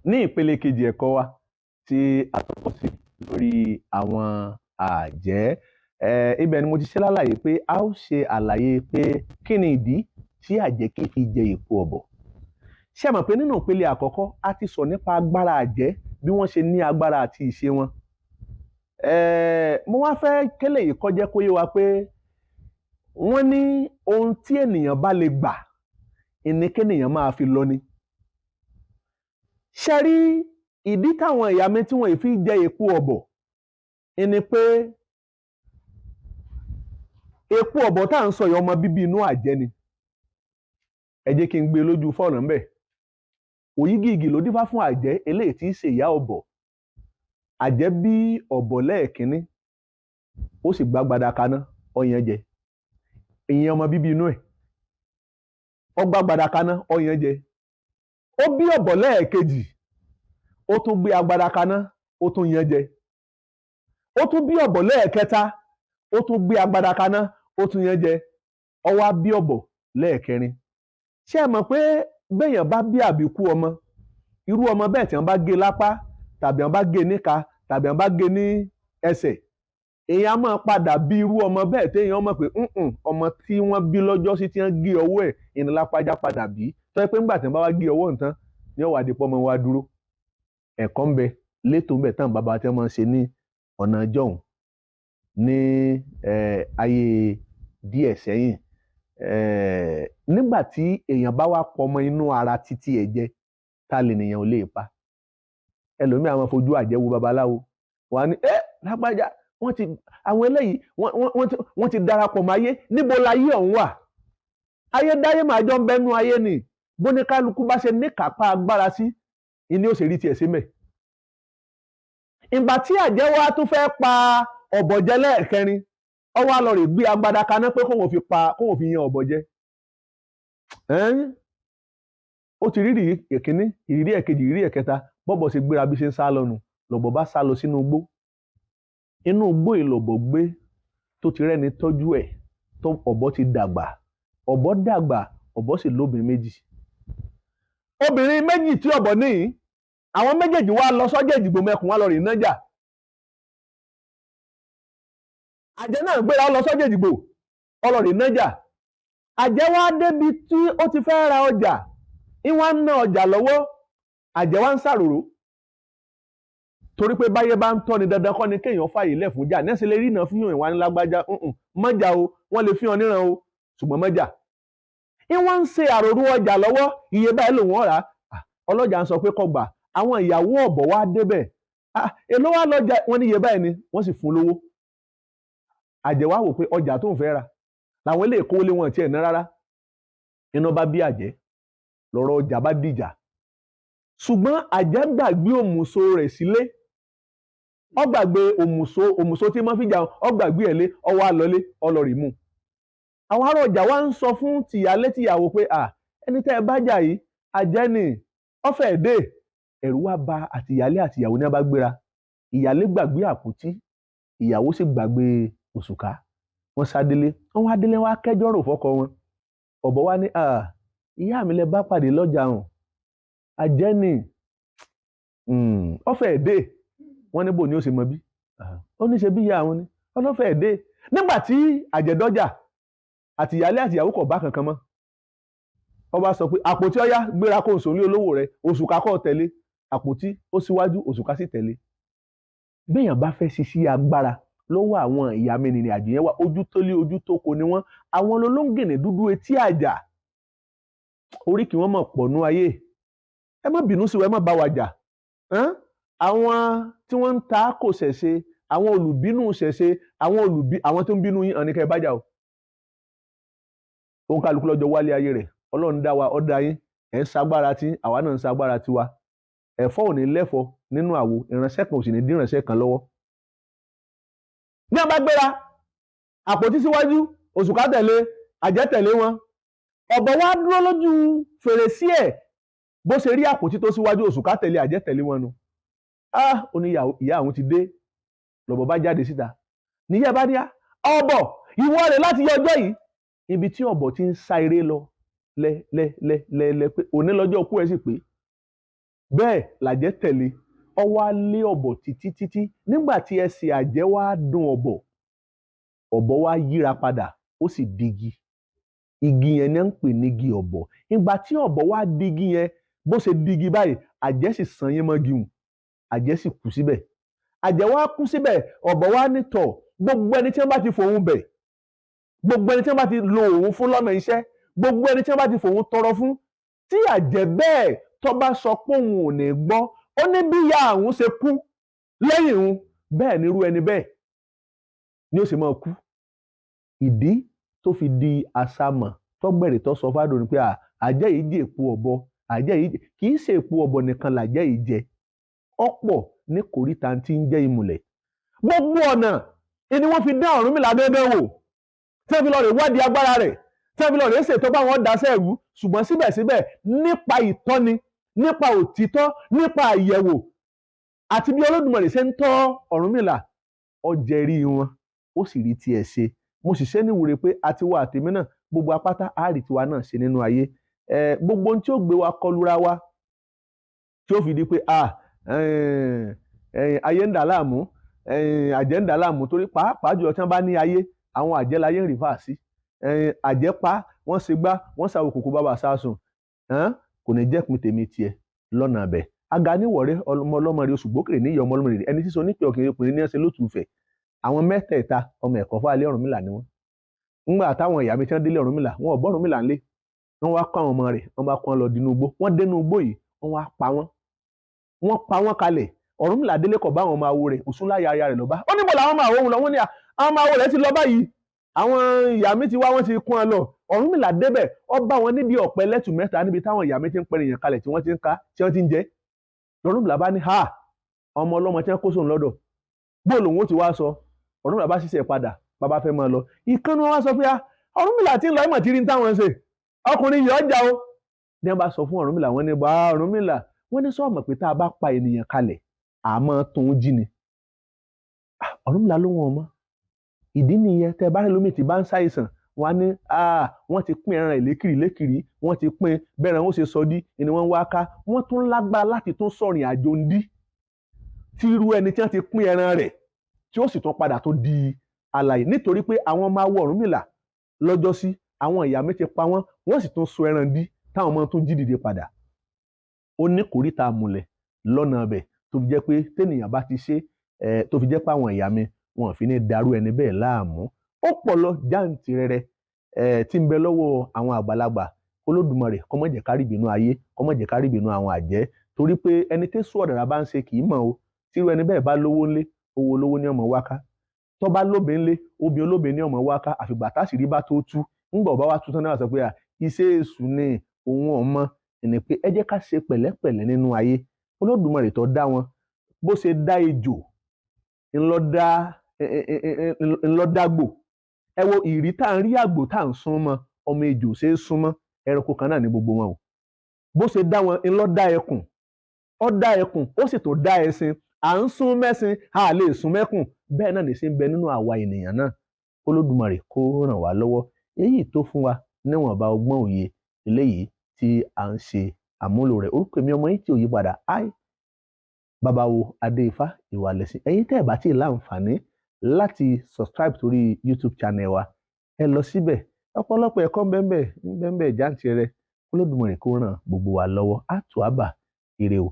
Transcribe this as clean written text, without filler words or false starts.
ní ìpele kejì ẹ̀kọ́ wa tí a tọ́kọ̀ sí lórí àwọn àjẹ́ ibẹ̀ ni mo ti ṣe lálàyé pé a ó ṣe àlàyé pé kí ni ìdí tí àjẹ́ kì í fi jẹ èpo ọ̀bọ̀. Ṣé mọ̀ pé nínú ìpele àkọ́kọ́ a ti sọ nípa agbára àjẹ́ bí wọ́n ṣe ní agbára àti ìṣe wọn. Mo wá fẹ́ kélé yìí kó jẹ́ kó yé wa pé wọ́n ní ohun tí ènìyàn bá lè gbà ìní kéèyàn máa fi lọ ni. Ṣé rí ìdí táwọn Iyami tí wọ́n fi jẹ èpo ọ̀bọ̀ ni pé èpo ọ̀bọ̀ tá à ń sọ yìí ọmọ bíbí inú àjẹ́ ni. Ẹ jẹ́ kí n gbé lójú fọ́ọ̀nà ńbẹ̀. Òyígígì ló dífá fún àjẹ́ eléyìí tí í ṣe ìyá ọ̀bọ̀. Àjẹ́ bí ọ̀bọ̀ lẹ́ẹ̀kínní ó sì gbàgbàdà kaná ọyàn jẹ. Ìyẹn ọmọ bíbí inú ẹ̀ ó gbàgbàdà kaná ọyàn jẹ. Ó bí ọ̀bọ̀ lẹ́ẹ̀kejì ó tún gbé agbada kaná ó tún yan jẹ. Ó tún bí ọ̀bọ̀ lẹ́ẹ̀kẹta ó tún gbé agbada kaná ó tún yan jẹ. Ó wá bí ọ̀bọ̀ lẹ́ẹ̀kẹrin. Ṣé ẹ mọ̀ pé béèyàn bá bí àbíkú ọmọ irú ọmọ bẹ́ẹ̀ tí wọ́n bá gé lápá tàbí wọ́n bá gé níka tàbí wọ́n bá gé ní ẹsẹ̀ èèyàn máa padà bí irú ọmọ bẹ́ẹ̀ téèyàn mọ̀ pé ọmọ tí wọ́n bí lọ́jọ́ sí tí wọ́n gé ọwọ́ ẹ̀ ìnilápájá padà bí tó yẹ pé ńgbà tí wọ́n bá wá gé ọwọ́ nǹkan ní ọ̀wà àdìpọ̀ ọmọ wa dúró. Ẹ̀kọ́ ń bẹ létò ń bẹ tán bàbá tí wọ́n máa ń ṣe ní ọ̀nà jọ̀hún ní ayé díẹ̀ sẹ́yìn. Nígbà tí èèyàn bá wá pọmọ inú ara títí ẹ̀ jẹ tá lè nìyẹn ò lè pa. Ẹlòmíì àwọn fojú àjẹ́ wo babaláwo wà ní lágbájá àwọn eléyìí wọ́n ti darapọ̀ mọ́ ayé níbo láyé ọ̀hún wà. Ayé dáyé màá jọ ń bẹ́nu ayé ni bóníkálukú bá ṣe ní kápá agbára sí ni ó ṣe rí tiẹ̀ sí mẹ́. Ìgbà tí àjẹ́ wa tún fẹ́ pa ọ̀bọ̀ jẹ lẹ́ẹ̀kẹrin ó wá lọ rè gbé agbada kaná pé kóun fi yan ọ̀bọ̀ jẹ. Ó ti rírì ìkíní ìrírí ẹ̀kejì ìrírí ẹ̀kẹta bọ́bọ̀ ṣe gbéra bí ṣe ń sá lọ́nu lọ̀bọ̀ bá sá lọ sínú igbó. Inú igbó ìlọ̀bọ̀ gbé tó ti rẹ́ni tọ́jú ẹ̀ tó ọ̀bọ̀ ti dàgbà. Ọ̀bọ̀ dàgbà ọ̀bọ̀ sì lóbìnrin méjì. Obìnrin méjì tí ọ̀bọ̀ níyì àwọn méjèèjì wá lọ sọ́jà Èjìgbò mẹ́kùn wá lọ rìn nájà. Àjẹ́ náà gbéra lọ sọ́jà Èjìgbò ó lọ rìn nájà. Àjẹ́ wá débi tí ó ti fẹ́ ra ọjà ìwọ́n ń ná ọjà lọ́wọ́ àjẹ́ wá ń ṣàròrò torí pé báyé bá ń tọ́ ni dandan kọ́ ni kéèyàn fààyè lẹ̀ fún jà nẹ́sẹ̀ lè rí iná fún ìwà ní lágbájá mọ́jà o wọ́n lè fi hàn níran o ṣùgbọ́n mọ́jà. Ìwọ́n ń ṣe àròrò ọjà lọ́wọ́ iye báyìí lòun ọ̀rá ọlọ́jà ń sọ pé kó gbà àwọn ìyàwó ọ̀bọ̀ wá débẹ̀ èló wá lọ́jà wọ́n ní iye báyìí ni wọ́n sì fún lówó. Àjẹ́ wá wò pé ọjà tó ń fẹ́ ra làwọn ilé ìkówó lé wọn tiẹ̀ ná rárá. Iná bá bí àjẹ́ lọ́rọ̀ ọjà bá dìjà ṣùgbọ́n àjẹ́ gbàgbé òmùso rẹ̀ sílé. Ó gbàgbé òmùso tí wọ́n fi jà ó gbàgbé ẹ̀ lé ó wá lọlé ọlọ́rì mú. Àwọn ará ọjà wá ń sọ fún tìyálé tìyàwó pé ẹni tẹ́ ẹ bá jà yìí àjẹ́ ni ó fẹ́ dé. Ẹ̀rù wá ba àtìyálé àtìyàwó ní a bá gbéra. Ìyálé gbàgbé àpótí ìyàwó sì gbàgbé òṣùká. Wọ́n sá délé wọ́n wá délé wá kẹ́jọ́ rò fọ́kọ wọn. Ọ̀bọ̀ wá ní ìyá mi lẹ bá pàdé lọ́jà hàn àjẹ́ ni ó fẹ́ dé. Wọ́n ní bò ní ó ṣe mọ bí ó ní ṣe bí ìyá àwọn ni ọlọ́fẹ́ dé. Nígbà tí àjẹ̀dọ́jà àtìyálé àtìyàwó kò bá kankan mọ́ ó bá sọ pé àpótí ọ̀yá gbéra kó sòlé olówó rẹ̀ òṣùká kó tẹ̀lé àpótí ó síwájú òṣùká sì tẹ̀lé. Béèyàn bá fẹ́ ṣiṣẹ́ agbára lọ́wọ́ àwọn Iyami nìrìn àjò yẹn wá ojú tó lé ojú tó ko ni wọ́n àwọn olóńgìnì dúdú etí àjà orí kí wọ́n mọ̀ pọ̀ nú ayé. Ẹ má bínú sí wa ẹ má bá wa jà. Àwọn tí wọ́n ń ta kò ṣẹ̀ṣe àwọn olùbínú ṣẹ̀ṣe àwọn tó ń bínú yín àní kẹ́ ẹ bá jà o. Òun kálukú lọ́jọ́ wálé ayé rẹ̀ Ọlọ́run dá wa ó dá yín ẹ̀ ń ṣagbára tí àwa náà ń ṣagbára tiwa. Ẹ̀fọ́ ò ní lẹ́fọ́ nínú àwo ìránṣẹ́ kan ò sì ní dín ìránṣẹ́ kan lọ́wọ́. Bí wọ́n bá gbéra àpótí síwájú òṣùká tẹ̀lé àjẹ́ tẹ̀lé wọn. Ọ̀bọ̀ wá dúró lójú fèrèsé ẹ̀ bó ṣe rí àpótí tó síwájú òṣùká tẹ̀lé àjẹ́ tẹ̀lé wọn nu. Ó ní ìyá àwọn ti dé lọ̀bọ̀ bá jáde síta. Níyà bá ní ọ̀bọ̀ ìwọ rẹ̀ láti yọ ọjọ́ yìí ibi tí ọ̀bọ̀ ti ń sá eré lọ lẹ pé òní lọ́jọ́ kú ẹ sì pé bẹ́ẹ̀ làjẹ́ tẹ̀lé ó wá lé ọ̀bọ̀ títí nígbà tí ẹsẹ̀ àjẹ́ wá dùn ọ̀bọ̀ wá yíra padà ó sì digi igi yẹn ní à ń pè ní igi ọ̀bọ̀. Ìgbà tí ọ̀bọ̀ wá digi yẹn bó ṣe digi báyìí àjẹ́ sì san yín mọ́gi hùn àjẹ́ sì kú síbẹ̀. Àjẹ́ wá kú síbẹ̀ ọ̀bọ̀ wá nítọ̀ gbogbo ẹni tí wọ́n bá ti fòun bẹ̀ gbogbo ẹni tí wọ́n bá ti lo òun fún lọ́nà iṣẹ́ gbogbo ẹni tí wọ́n bá ti fòun tọrọ fún tí àjẹ́ bẹ́ẹ̀ tó bá sọ pé òun ò ní gbọ́ ó ní bí ìyá àwọn ṣe kú lẹ́yìn òun bẹ́ẹ̀ ni irú ẹni bẹ́ẹ̀ ni ó sì máa kú. Ìdí tó fi di àṣàmọ̀ tọ́gbẹ̀rì tó sọ fádùn ni pé àjẹ́ yìí jẹ èpo ọ̀bọ àjẹ́ yìí kì í ṣe èpo ọ̀bọ nìkan làjẹ́ yìí jẹ ọ̀pọ̀ ní kòríta tí ń jẹ́ ìmùlẹ̀. Gbogbo ọ̀nà ni wọ́n fi dán Ọ̀rúnmìlà dandan wò tí wọ́n fi lọ rè wádìí agbára rẹ̀ tí wọ́n fi lọ rè ṣètò bá wọn daṣẹ́ ẹ̀rú ṣùgbọ́n síbẹ̀síbẹ̀ nípa ìtọ́ni nípa òtítọ́ nípa àyẹ̀wò àti bí Olódùmarè ṣe ń tọ́ Ọ̀rúnmìlà ó jẹ́rí wọn ó sì rí tiẹ̀ ṣe. Mo sì ṣe níwúre pé àtiwá àtèmi náà gbogbo apáta àárí tiwa náà ṣe nínú ayé gbogbo ohun tí ó gbé wa kọlura wa tí ó fi di pé ayé ń dà láàmú àjẹ́ ń dà láàmú torí pàápàá jùlọ tí wọ́n bá ní ayé àwọn àjẹ́ láyé ń rìfà sí àjẹ́ pa wọ́n ṣe gbá wọ́n ṣàwò kòkó bàbá sásùn kò ní jẹ́ pin tèmi tiẹ̀ lọ́nà abẹ aganiwọ̀rẹ́ ọmọ ọlọ́mọ rẹ oṣù gbókèrè níyọ ọmọ ọlọ́mọ rẹ ẹni sísọ nípẹ́ ọkùnrin ọkùnrin ní ẹsẹ̀ lótùúfẹ́ àwọn mẹ́tẹ̀ẹ̀ta ọmọ ẹ̀kọ́ fún alẹ́ Ọ̀rúnmìlà ni wọ́n ńgbà táwọn ìyá mi tí wọ́n délé Ọ̀rúnmìlà wọn ò bọ́ Ọ̀rúnmìlà ńlé wọ́n wá kó àwọn ọmọ rẹ̀ wọ́n bá kó wọn lọ dínú igbó wọ́n dénú igbó yìí wọ́n wá pa wọ́n kalẹ̀ Ọ̀rúnmìlà délé kọ̀ bá àwọn ọmọ awo rẹ̀ òsúnláyà aya rẹ̀ lọ́ba ó níbo làwọn ọmọ àwọn òun lọ wọ́n ní àwọn ọmọ awo rẹ̀ ti lọ báyìí àwọn ìyá mi ti wá wọ́n ti kún wọn lọ Ọ̀rúnmìlà débẹ̀ ó bá wọn níbi ọ̀pẹ lẹ́tù mẹ́ta níbi táwọn ìyá mi ti ń pẹ́rẹ́ yẹn kalẹ̀ tí wọ́n ti ń ká tí wọ́n ti ń jẹ Ọ̀rúnmìlà bá ní ọmọ ọlọ́mọ tí wọ́n kó sóun lọ́dọ̀ bó lòun ó ti wá sọ Ọ̀rúnmìlà bá ṣiṣẹ́ padà bàbá fẹ́ máa lọ ìkànnì wọn wá sọ pé Ọ̀rúnmìlà tí ń lọ ìmọ̀ tí rí ń táwọn ṣe ọkùnrin yìí ọjà o ní wọ́n bá sọ fún Ọ̀rúnmìlà wọ́n ní bá Ọ̀rúnmìlà wọ́n ní sọ́ọ̀mọ̀ pé tá a bá pa ènìyàn kalẹ̀ àmọ́ tóun jí ni Ọ̀rúnmìlà ló wọn mọ́ ìdí nìyẹn tẹ́ bá rí lómi tí bá ń ṣàìsàn wọ́n ní wọ́n ti pín ẹran ìlékiri wọ́n ti pín bẹ́ẹ̀rẹ̀ wọ́n ṣe sọ dí ni wọ́n wá ká wọ́n tún lágbára láti tún sọ̀rìn àjò ń dí tí irú ẹni tí wọ́n ti pín ẹran rẹ̀ tí ó sì tún padà tó di alààyè nítorí pé àwọn ọmọ awọ Ọ̀rúnmìlà lọ́jọ́ sí àwọn ìyá mi ti pa wọ́n sì tún so ẹran dí táwọn ọmọ tún jí dìde padà ó ní kòríta àmùlẹ̀ lọ́nà ọbẹ̀ tó fi jẹ́ pé tẹ́nìyàn bá ti ṣe tó fi jẹ́ pé àwọn ìyá mi wọn fi ní darú ẹni bẹ́ẹ̀ láàmú ó pọ̀ lọ jáǹtìrẹrẹ tí ń bẹ lọ́wọ́ àwọn àgbàlagbà Olódùmarè kó má jẹ́ ká rí ìbínú ayé kó má jẹ́ ká rí ìbínú àwọn àjẹ́ torí pé ẹni tí sùn ọ̀dàrà bá ń ṣe kì í mọ̀ o tírú ẹni bẹ́ẹ̀ bá lówó ńlé owó olówó ní ọmọ wáká tó bá lóbe ńlé obì olóbe ní ọmọ wáká àfìgbà táṣìírí bá tó tú ńgbà ọba wa tú tán náà sọ pé iṣẹ́ èṣù ni òun ọmọ ẹni pé ẹ jẹ́ ká ṣe pẹ̀lẹ́pẹ̀lẹ́ nínú ayé Olódùmarè tó dá wọn bó ṣe dá ejò ńlọ́dàgbò ẹ wo ìrí tá à ń rí àgbò tá à ń sún mọ́ ọmọ ejò ṣe é súnmọ́ ẹranko kan náà ní gbogbo wọn o bó ṣe dá wọn ńlọ́dá ẹkùn ó dá ẹkùn ó sì tó dá ẹṣin à ń sún mẹ́ṣin a lè sún mẹ́kùn bẹ́ẹ̀ náà ní sí ń bẹ nínú àwa ènìyàn náà Olódùmarè kó ràn wá lọ́wọ́ èyí tó fún wa níwọ̀nba ọgbọ́n òye eléyìí tí à ń ṣe àmúlò rẹ̀ orúkọ mi ọmọ yìí tí ò yí padà Babawo Adéifá Ìwàlẹ̀sìn ẹ̀yin tẹ́ ẹ̀ bá tí ì láǹfààní láti subscribe sórí YouTube channel wa ẹ lọ síbẹ̀ ọ̀pọ̀lọpọ̀ ẹ̀kọ́ bẹ́ẹ̀ jáǹtì rẹ Olódùmarè kó ràn gbogbo wa lọ́wọ́ àtúwàbà ire o.